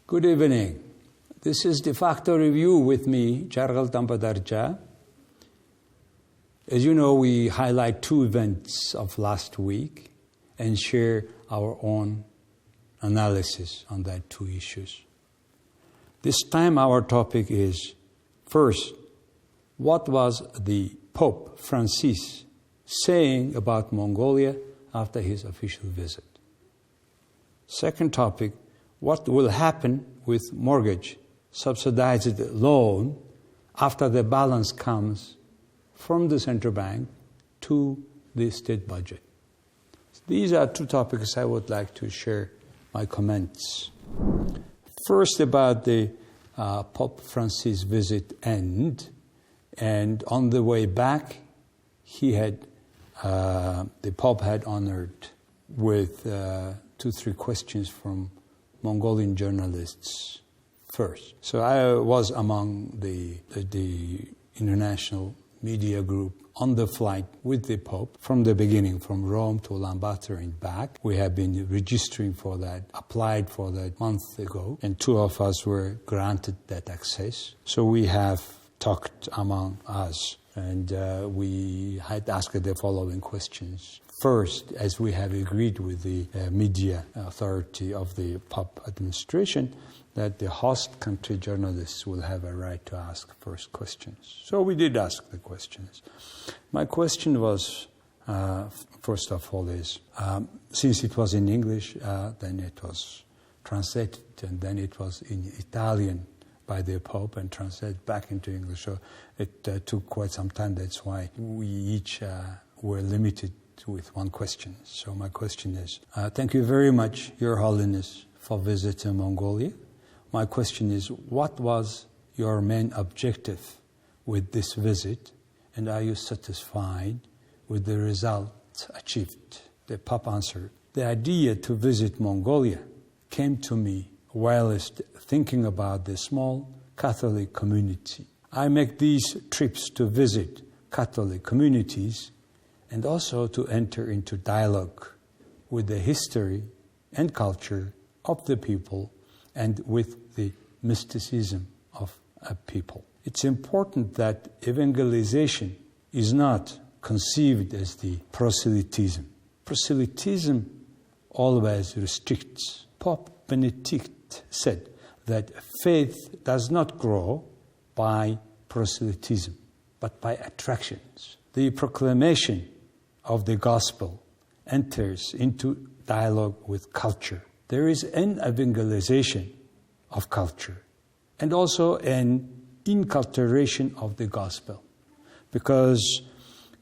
Good evening. This is Defacto Review with me, Jargal Tambadarja. As you know, we highlight two events of last week and share our own analysis on that two issues. This time our topic is, first, what was the Pope Francis saying about Mongolia after his official visit? Second topic, what will happen with mortgage, subsidized loan, after the balance comes from the central bank to the state budget? These are two topics I would like to share my comments. First, about the Pope Francis visit and on the way back, the Pope had honored with 2-3 questions from Mongolian journalists first. So I was among the international media group on the flight with the Pope from the beginning, from Rome to Ulaanbaatar and back. We have been registering for that, applied for that months ago, and 2 of us were granted that access. So we have talked among us, and we had asked the following questions. First, as we have agreed with the media authority of the Pope administration, that the host country journalists will have a right to ask first questions. So we did ask the questions. My question was, first of all, is, since it was in English, then it was translated, and then it was in Italian by the Pope and translated back into English. So it took quite some time. That's why we each were limited with one question. So my question is, thank you very much, Your Holiness, for visiting Mongolia. My question is, what was your main objective with this visit, and are you satisfied with the results achieved? The Pope answered, the idea to visit Mongolia came to me whilst thinking about the small Catholic community. I make these trips to visit Catholic communities and also to enter into dialogue with the history and culture of the people and with the mysticism of a people. It's important that evangelization is not conceived as the proselytism. Proselytism always restricts. Pope Benedict said that faith does not grow by proselytism, but by attractions. The proclamation of the gospel enters into dialogue with culture. There is an evangelization of culture and also an inculturation of the gospel, because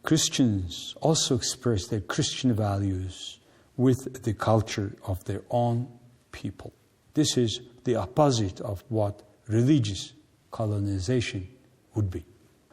Christians also express their Christian values with the culture of their own people. This is the opposite of what religious colonization would be.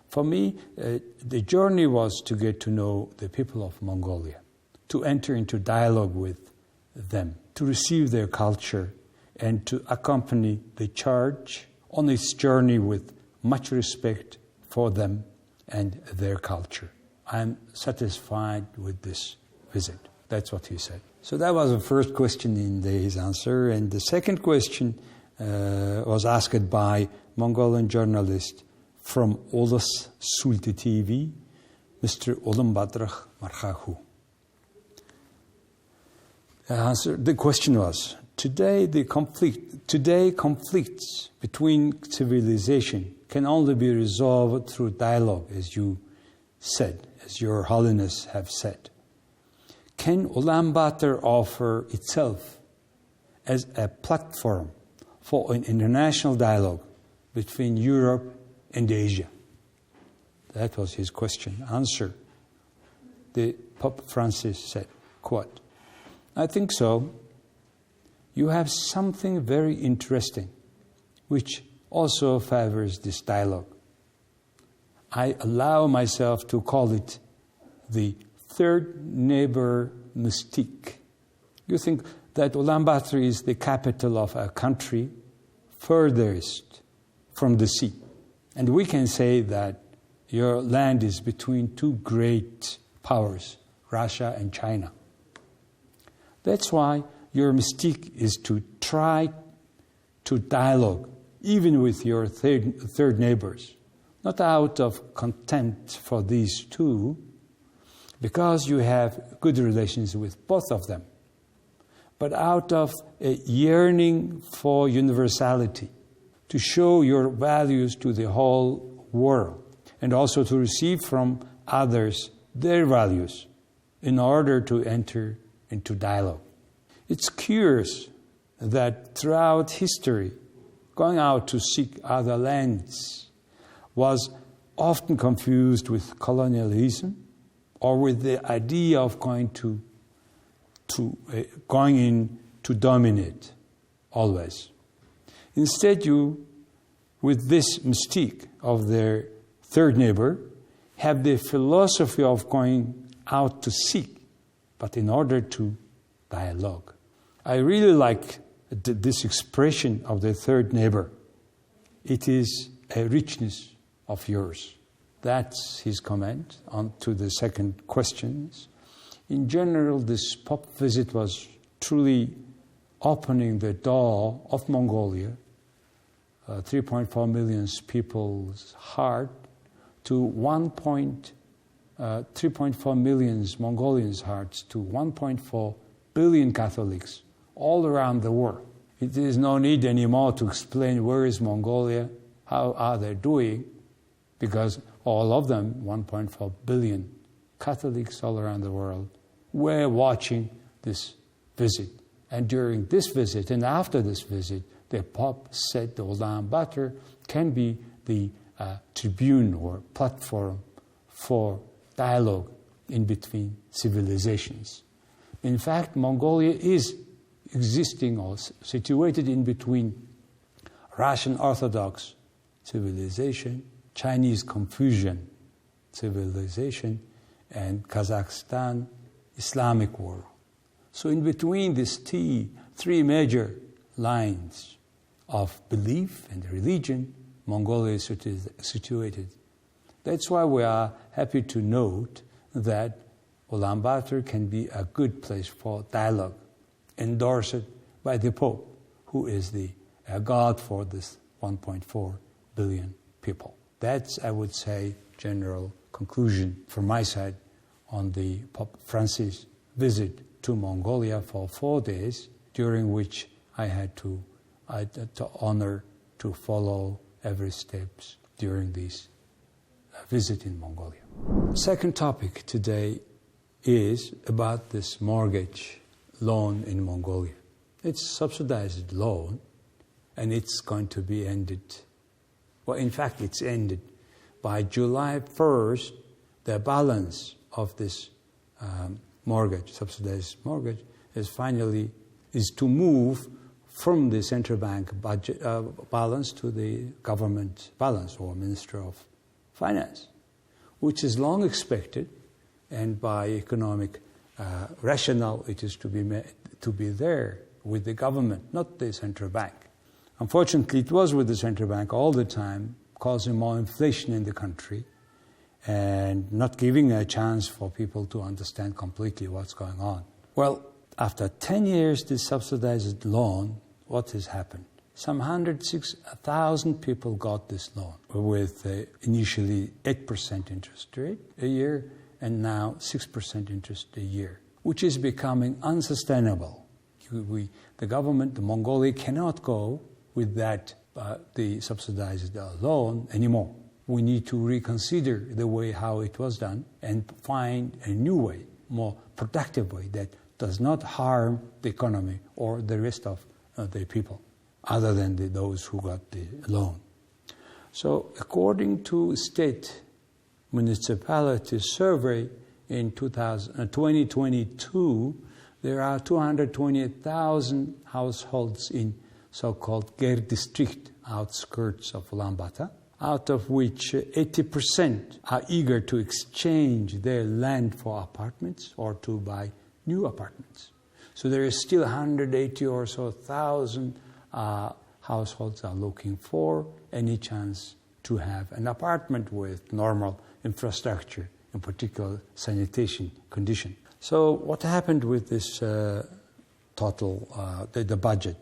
For me, the journey was to get to know the people of Mongolia, to enter into dialogue with them, to receive their culture, and to accompany the church on its journey with much respect for them and their culture. I'm satisfied with this visit. That's what he said. So that was the first question in his answer. And the second question was asked by Mongolian journalist from Olus Sulti TV, Mr. Ulaanbaatar Markhahu. The question was, today conflicts between civilization can only be resolved through dialogue, as you said, as Your Holiness have said. Can Ulaanbaatar offer itself as a platform for an international dialogue between Europe and Asia? That was his question. Answer. The Pope Francis said, quote, I think so. You have something very interesting, which also favors this dialogue. I allow myself to call it the third neighbor mystique. You think that Ulaanbaatar is the capital of a country furthest from the sea. And we can say that your land is between two great powers, Russia and China. That's why your mystique is to try to dialogue, even with your third neighbors, not out of contempt for these two, because you have good relations with both of them, but out of a yearning for universality, to show your values to the whole world, and also to receive from others their values in order to enter into dialogue. It's curious that throughout history, going out to seek other lands was often confused with colonialism or with the idea of going in to dominate always. Instead, you, with this mystique of their third neighbor, have the philosophy of going out to seek, but in order to dialogue. I really like this expression of the third neighbor. It is a richness of yours. That's his comment on to the second questions. In general, this Pope visit was truly opening the door of Mongolia, 3.4 million people's heart, to 3.4 million Mongolians' hearts, to 1.4 billion Catholics all around the world. It is no need anymore to explain where is Mongolia, how are they doing, because all of them, 1.4 billion Catholics all around the world, were watching this visit. And during this visit and after this visit, the Pope said the Ulaanbaatar can be the tribune or platform for dialogue in between civilizations. In fact, Mongolia is existing or situated in between Russian Orthodox civilization, Chinese Confucian civilization, and Kazakhstan Islamic world. So in between these three major lines of belief and religion, Mongolia is situated. That's why we are happy to note that Ulaanbaatar can be a good place for dialogue, endorsed by the Pope, who is the God for this 1.4 billion people. That's, I would say, general conclusion from my side on the Pope Francis visit to Mongolia for 4 days, during which I had to honor to follow every steps during this visit in Mongolia. The second topic today is about this mortgage loan in Mongolia. It's subsidized loan, and it's going to be ended. Well, in fact, it's ended. By July 1st, the balance of this mortgage, subsidized mortgage, is to move from the central bank budget balance to the government balance or Minister of Finance, which is long expected, and by economic rationale, it is to be there with the government, not the central bank. Unfortunately, it was with the central bank all the time, causing more inflation in the country and not giving a chance for people to understand completely what's going on. Well, after 10 years, this subsidized loan, what has happened? Some 106,000 people got this loan with initially 8% interest rate a year and now 6% interest a year, which is becoming unsustainable. The government, the Mongolia, cannot go with that the subsidized loan anymore. We need to reconsider the way how it was done and find a new way, more productive way that does not harm the economy or the rest of the people, other than those who got the loan. So according to state municipality survey in 2022, there are 228,000 households in so-called Ger district, outskirts of Ulaanbaatar, out of which 80% are eager to exchange their land for apartments or to buy new apartments. So there is still 180 or so thousand households are looking for any chance to have an apartment with normal infrastructure, in particular sanitation condition. So what happened with this total, the budget?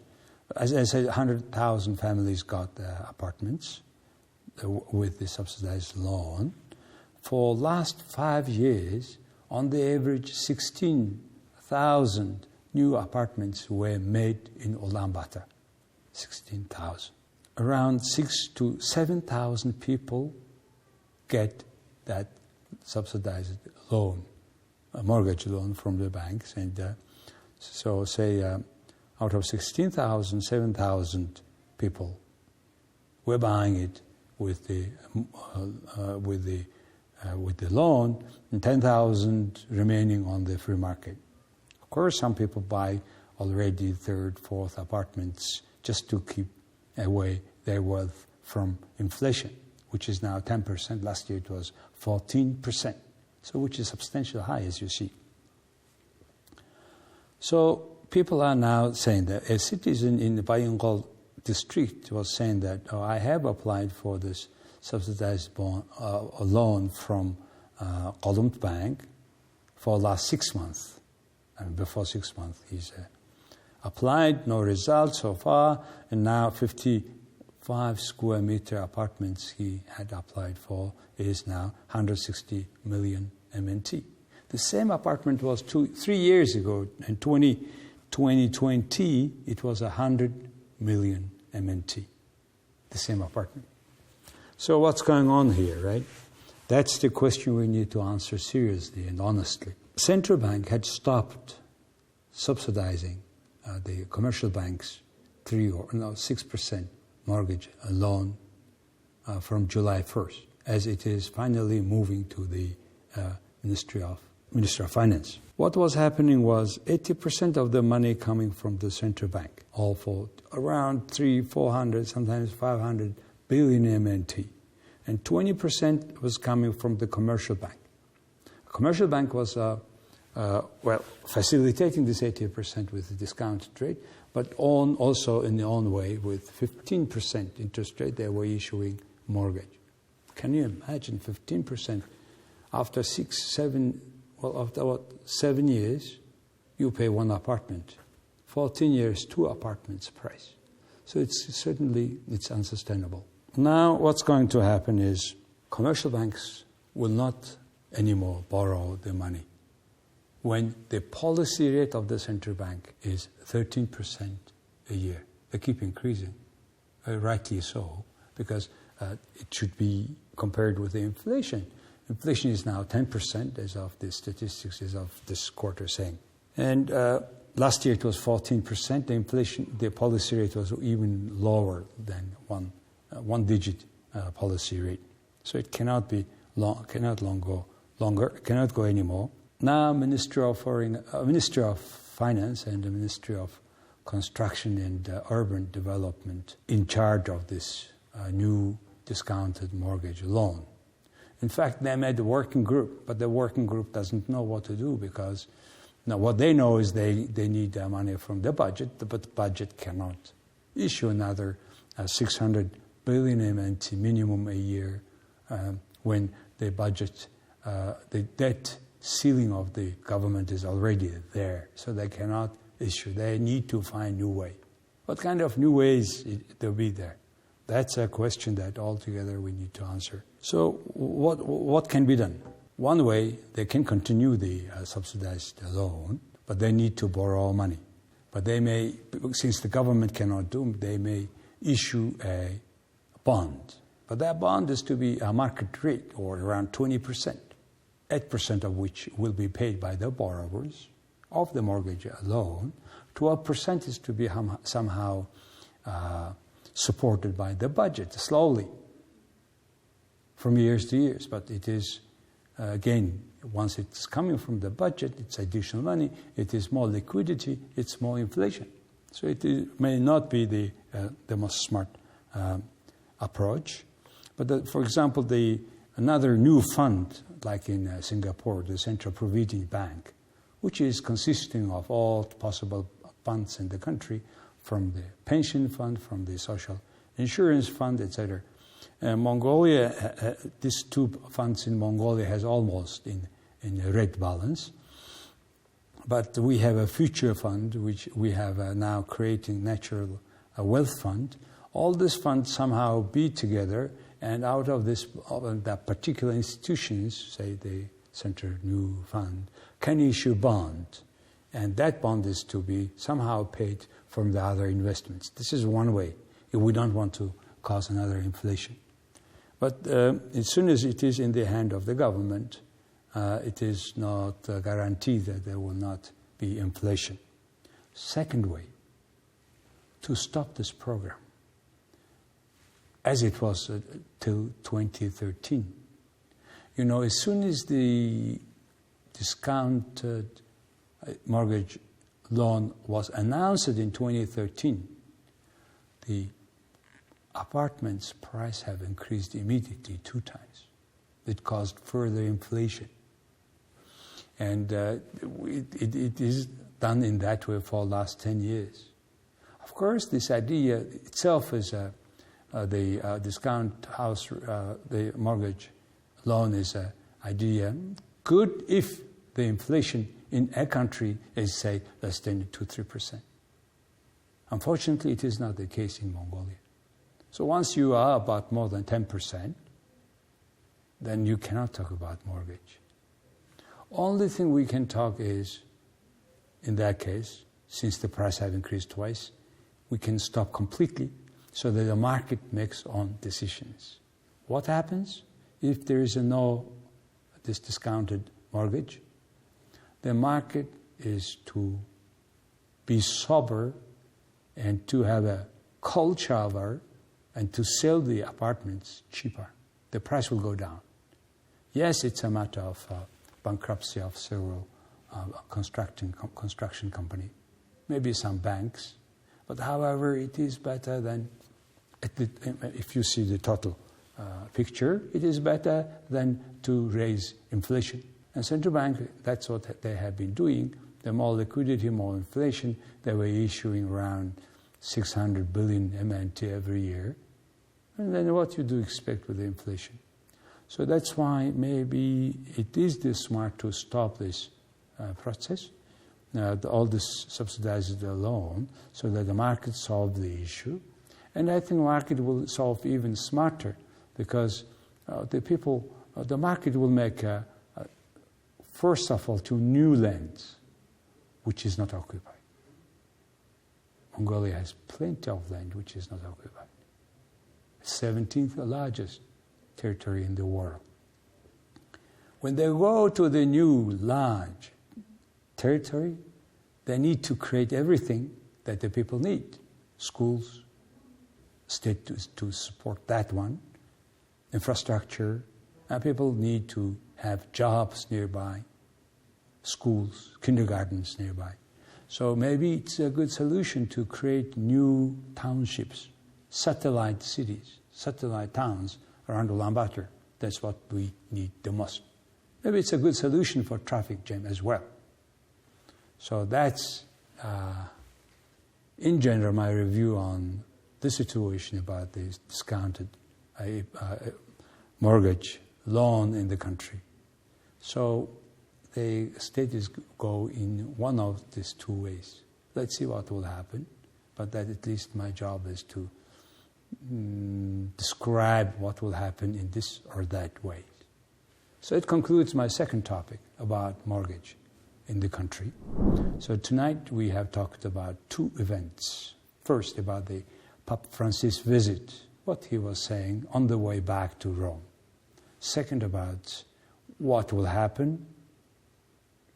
As I said, 100,000 families got apartments with the subsidized loan. For last 5 years, on the average, 16,000 new apartments were made in Ulaanbaatar. 16,000. Around 6,000 to 7,000 people get that subsidized loan, a mortgage loan from the banks. And so say out of 16,000, 7,000 people were buying it with the loan, and 10,000 remaining on the free market. Of course, some people buy already third, fourth apartments just to keep away their wealth from inflation, which is now 10%. Last year it was 14%, so which is substantially high, as you see. So people are now saying that a citizen in the Bayangol district was saying that, oh, I have applied for this subsidized loan from Qalumt Bank for last 6 months. And before 6 months, he's applied, no result so far, and now 55 square meter apartments he had applied for is now 160 million MNT. The same apartment was 3 years ago. In 2020, it was 100 million MNT, the same apartment. So what's going on here, right? That's the question we need to answer seriously and honestly. Central Bank had stopped subsidizing the commercial banks 6% mortgage loan from July 1st, as it is finally moving to the Minister of Finance. What was happening was 80% of the money coming from the central bank, all for around 300, 400, sometimes 500 billion MNT, and 20% was coming from the commercial bank. The commercial bank was facilitating this 80% with the discounted rate, but also in their own way with 15% interest rate, they were issuing mortgage. Can you imagine 15% after 7 years, you pay one apartment. 14 years, 2 apartments price. So it's unsustainable. Now what's going to happen is commercial banks will not anymore borrow the money when the policy rate of the central bank is 13% a year. They keep increasing, rightly so, because it should be compared with the inflation. Inflation is now 10% as of the statistics as of this quarter saying. And last year it was 14%. The policy rate was even lower than one digit policy rate. So it cannot go anymore. Now Ministry of Finance and the Ministry of Construction and Urban Development in charge of this new discounted mortgage loan. In fact, they made a working group, but the working group doesn't know what to do because now what they know is they need money from the budget, but the budget cannot issue another 600 billion MNT minimum a year when the budget, the debt ceiling of the government is already there. So they cannot issue. They need to find new way. What kind of new ways will be there? That's a question that altogether we need to answer. So what can be done? One way, they can continue the subsidized loan, but they need to borrow money. But they may, since the government cannot do, they may issue a bond. But that bond is to be a market rate, or around 20%, 8% of which will be paid by the borrowers of the mortgage loan. 12% is to be somehow supported by the budget, slowly, from years to years. But it is, again, once it's coming from the budget, it's additional money, it is more liquidity, it's more inflation. So it may not be the most smart approach. But for example, another new fund, like in Singapore, the Central Provident Bank, which is consisting of all possible funds in the country, from the pension fund, from the social insurance fund, etc. Mongolia, these two funds in Mongolia has almost in a red balance. But we have a future fund, which we have now creating natural a wealth fund. All these funds somehow be together, and out of this, of that particular institutions, say the Center New Fund, can issue bond, and that bond is to be somehow paid from the other investments. This is one way, if we don't want to cause another inflation. But as soon as it is in the hand of the government, it is not guaranteed that there will not be inflation. Second way, to stop this program, as it was till 2013. You know, as soon as the discounted mortgage loan was announced in 2013, the apartments' price have increased immediately 2 times. It caused further inflation. And it is done in that way for the last 10 years. Of course, this idea itself is the discount house, the mortgage loan is an idea good if the inflation in a country is, say, less than 2-3%. Unfortunately, it is not the case in Mongolia. So once you are about more than 10%, then you cannot talk about mortgage. Only thing we can talk is, in that case, since the price have increased twice, we can stop completely so that the market makes own decisions. What happens if there is this discounted mortgage? The market is to be sober and to have a culture and to sell the apartments cheaper. The price will go down. Yes, it's a matter of bankruptcy of several construction company, maybe some banks, but however, it is better than, if you see the total picture, it is better than to raise inflation. And central bank, that's what they have been doing. The more liquidity, more inflation. They were issuing around 600 billion MNT every year. And then what you do expect with the inflation? So that's why maybe it is smart to stop this process, all this subsidized loan, so that the market solve the issue. And I think the market will solve even smarter, because the market will make, first of all, 2 new lands, which is not occupied. Mongolia has plenty of land which is not occupied. 17th largest territory in the world. When they go to the new large territory, they need to create everything that the people need. Schools, state to support that one, infrastructure, and people need to have jobs nearby, schools, kindergartens nearby. So maybe it's a good solution to create new townships, satellite cities, satellite towns around Ulaanbaatar. That's what we need the most. Maybe it's a good solution for traffic jam as well. So that's, in general, my review on the situation about this discounted mortgage loan in the country. So the states go in one of these 2 ways. Let's see what will happen, but that at least my job is to describe what will happen in this or that way. So it concludes my second topic about mortgage in the country. So tonight we have talked about 2 events. First, about the Pope Francis visit, what he was saying on the way back to Rome. Second, about what will happen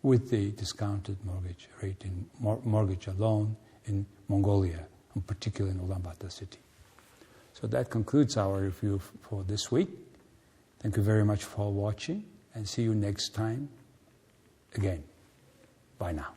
with the discounted mortgage rate in mortgage loan in Mongolia, in particular in Ulaanbaatar city. So that concludes our review for this week. Thank you very much for watching, and see you next time again. Bye now.